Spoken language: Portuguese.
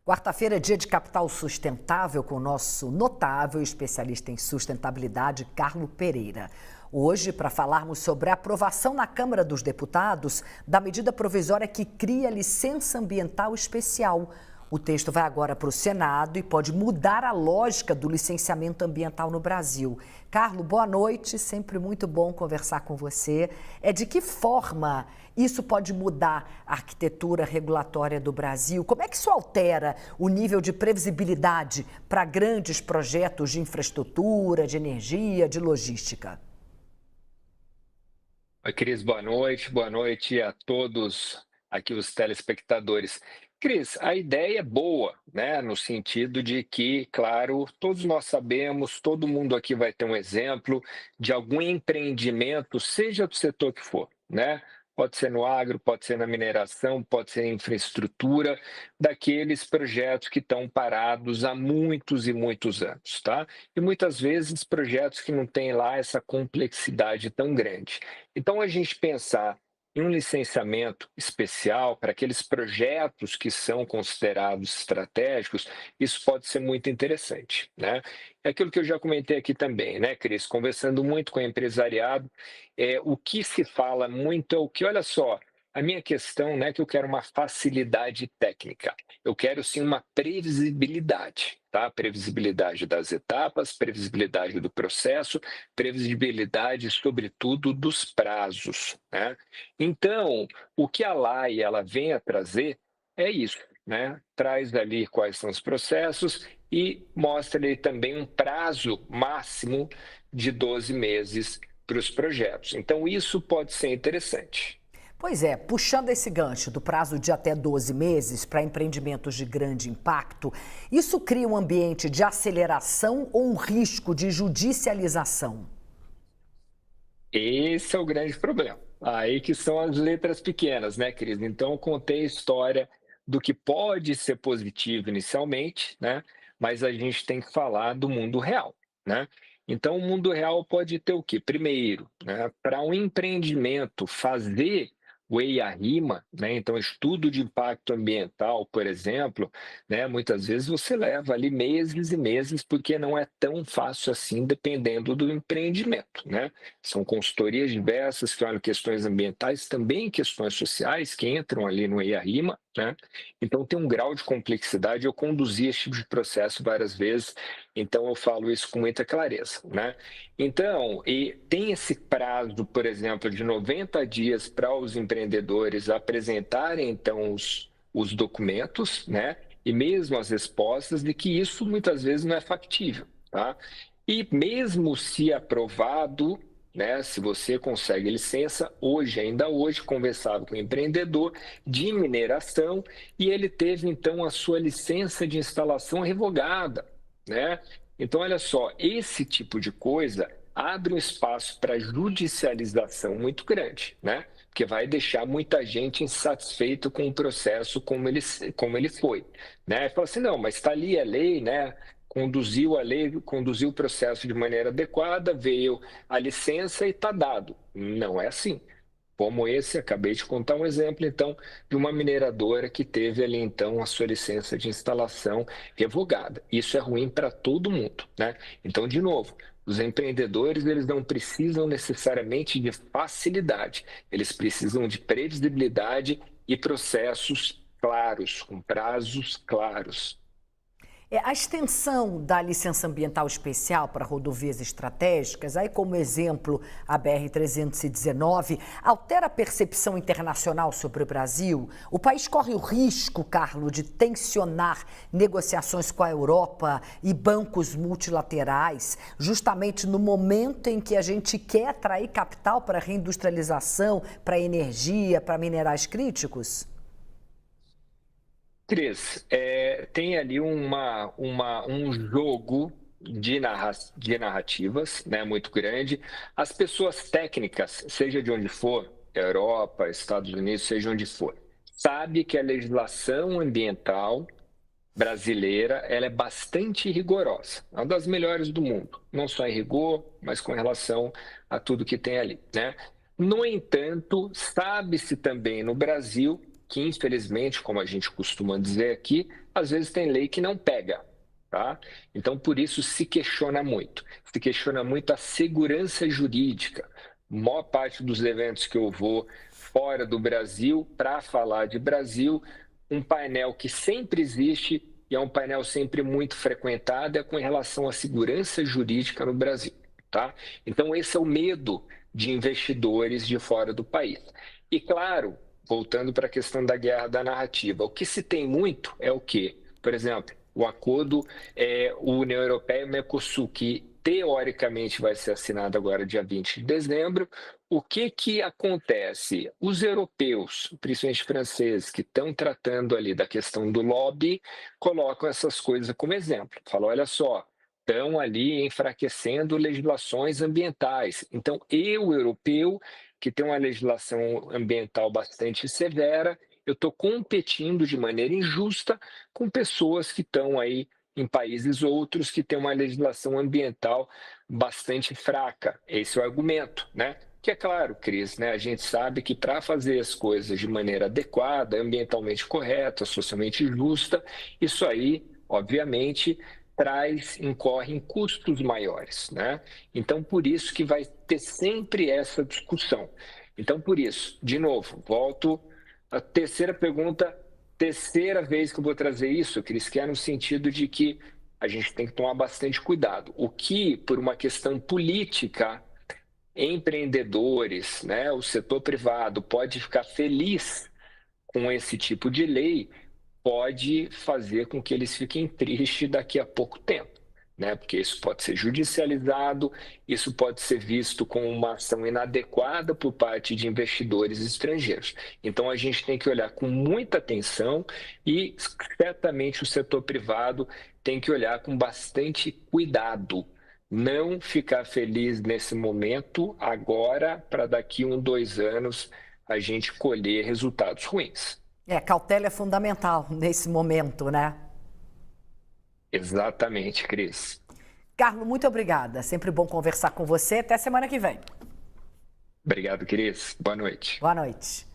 Quarta-feira é dia de Capital Sustentável com o nosso notável especialista em sustentabilidade, Carlo Pereira. Hoje, para falarmos sobre a aprovação na Câmara dos Deputados da medida provisória que cria licença ambiental especial. O texto vai agora para o Senado e pode mudar a lógica do licenciamento ambiental no Brasil. Carlo, boa noite, sempre muito bom conversar com você. De que forma isso pode mudar a arquitetura regulatória do Brasil? Como é que isso altera o nível de previsibilidade para grandes projetos de infraestrutura, de energia, de logística? Oi, Cris, boa noite a todos aqui os telespectadores. Cris, a ideia é boa, né? No sentido de que, claro, todos nós sabemos, todo mundo aqui vai ter um exemplo de algum empreendimento, seja do setor que for, né? Pode ser no agro, pode ser na mineração, pode ser em infraestrutura, daqueles projetos que estão parados há muitos e muitos anos, tá? E muitas vezes projetos que não têm lá essa complexidade tão grande. Então, a gente pensar em um licenciamento especial para aqueles projetos que são considerados estratégicos, isso pode ser muito interessante, né? É aquilo que eu já comentei aqui também, né, Cris? Conversando muito com o empresariado, o que se fala muito é o que, olha só, a minha questão não é que eu quero uma facilidade técnica, eu quero sim uma previsibilidade, tá? Previsibilidade das etapas, previsibilidade do processo, previsibilidade, sobretudo, dos prazos, né? Então, o que a lei ela vem a trazer é isso, né? Traz ali quais são os processos e mostra ali também um prazo máximo de 12 meses para os projetos. Então, isso pode ser interessante. Pois é, puxando esse gancho do prazo de até 12 meses para empreendimentos de grande impacto, isso cria um ambiente de aceleração ou um risco de judicialização? Esse é o grande problema. Aí que são as letras pequenas, né, Cris? Então, eu contei a história do que pode ser positivo inicialmente, né? Mas a gente tem que falar do mundo real, né? Então, o mundo real pode ter o quê? Primeiro, né, para um empreendimento fazer o EIA-RIMA, né? Então, estudo de impacto ambiental, por exemplo, né? Muitas vezes você leva ali meses e meses, porque não é tão fácil assim, dependendo do empreendimento, né? São consultorias diversas que olham questões ambientais, também questões sociais que entram ali no EIA-RIMA, né? Então tem um grau de complexidade. Eu conduzi esse tipo de processo várias vezes, então eu falo isso com muita clareza, né? Então, e tem esse prazo, por exemplo, de 90 dias para os empreendedores apresentarem então os documentos, né? E mesmo as respostas de que isso muitas vezes não é factível, tá? E mesmo se aprovado, né, se você consegue licença, hoje, ainda hoje, conversava com um empreendedor de mineração e ele teve, então, a sua licença de instalação revogada, né? Então, olha só, esse tipo de coisa abre um espaço para judicialização muito grande, né? Porque vai deixar muita gente insatisfeito com o processo como ele foi, né? Fala assim, não, mas está ali a lei, né? Conduziu a lei, conduziu o processo de maneira adequada, veio a licença e está dado. Não é assim. Como esse, acabei de contar um exemplo, então, de uma mineradora que teve ali, então, a sua licença de instalação revogada. Isso é ruim para todo mundo, né? Então, de novo, os empreendedores, eles não precisam necessariamente de facilidade, eles precisam de previsibilidade e processos claros, com prazos claros. A extensão da licença ambiental especial para rodovias estratégicas, aí como exemplo a BR-319, altera a percepção internacional sobre o Brasil? O país corre o risco, Carlo, de tensionar negociações com a Europa e bancos multilaterais, justamente no momento em que a gente quer atrair capital para reindustrialização, para energia, para minerais críticos? Cris, tem ali um jogo de narrativas, né, muito grande. As pessoas técnicas, seja de onde for, Europa, Estados Unidos, seja onde for, sabe que a legislação ambiental brasileira ela é bastante rigorosa, é uma das melhores do mundo, não só em rigor, mas com relação a tudo que tem ali, né? No entanto, sabe-se também no Brasil que infelizmente, como a gente costuma dizer aqui, às vezes tem lei que não pega. Tá? Então, por isso se questiona muito. Se questiona muito a segurança jurídica. A maior parte dos eventos que eu vou fora do Brasil, para falar de Brasil, um painel que sempre existe e é um painel sempre muito frequentado é com relação à segurança jurídica no Brasil. Tá? Então, esse é o medo de investidores de fora do país. E, claro, voltando para a questão da guerra da narrativa, o que se tem muito é o quê? Por exemplo, o acordo União Europeia e Mercosul, que teoricamente vai ser assinado agora dia 20 de dezembro. O que acontece? Os europeus, principalmente franceses, que estão tratando ali da questão do lobby, colocam essas coisas como exemplo. Falam, olha só, estão ali enfraquecendo legislações ambientais. Então, eu, europeu, que tem uma legislação ambiental bastante severa, eu estou competindo de maneira injusta com pessoas que estão aí em países outros que têm uma legislação ambiental bastante fraca. Esse é o argumento, né? Que é claro, Cris, né? A gente sabe que para fazer as coisas de maneira adequada, ambientalmente correta, socialmente justa, isso aí, obviamente, incorre em custos maiores, né? Então, por isso que vai ter sempre essa discussão. Então, por isso, de novo, volto à terceira pergunta, terceira vez que eu vou trazer isso, Cris, que é no sentido de que a gente tem que tomar bastante cuidado. O que, por uma questão política, empreendedores, né, o setor privado pode ficar feliz com esse tipo de lei, pode fazer com que eles fiquem tristes daqui a pouco tempo, né? Porque isso pode ser judicializado, isso pode ser visto como uma ação inadequada por parte de investidores estrangeiros. Então a gente tem que olhar com muita atenção e certamente o setor privado tem que olhar com bastante cuidado. Não ficar feliz nesse momento, agora, para daqui 2 anos a gente colher resultados ruins. Cautela é fundamental nesse momento, né? Exatamente, Cris. Carlos, muito obrigada. Sempre bom conversar com você. Até semana que vem. Obrigado, Cris. Boa noite. Boa noite.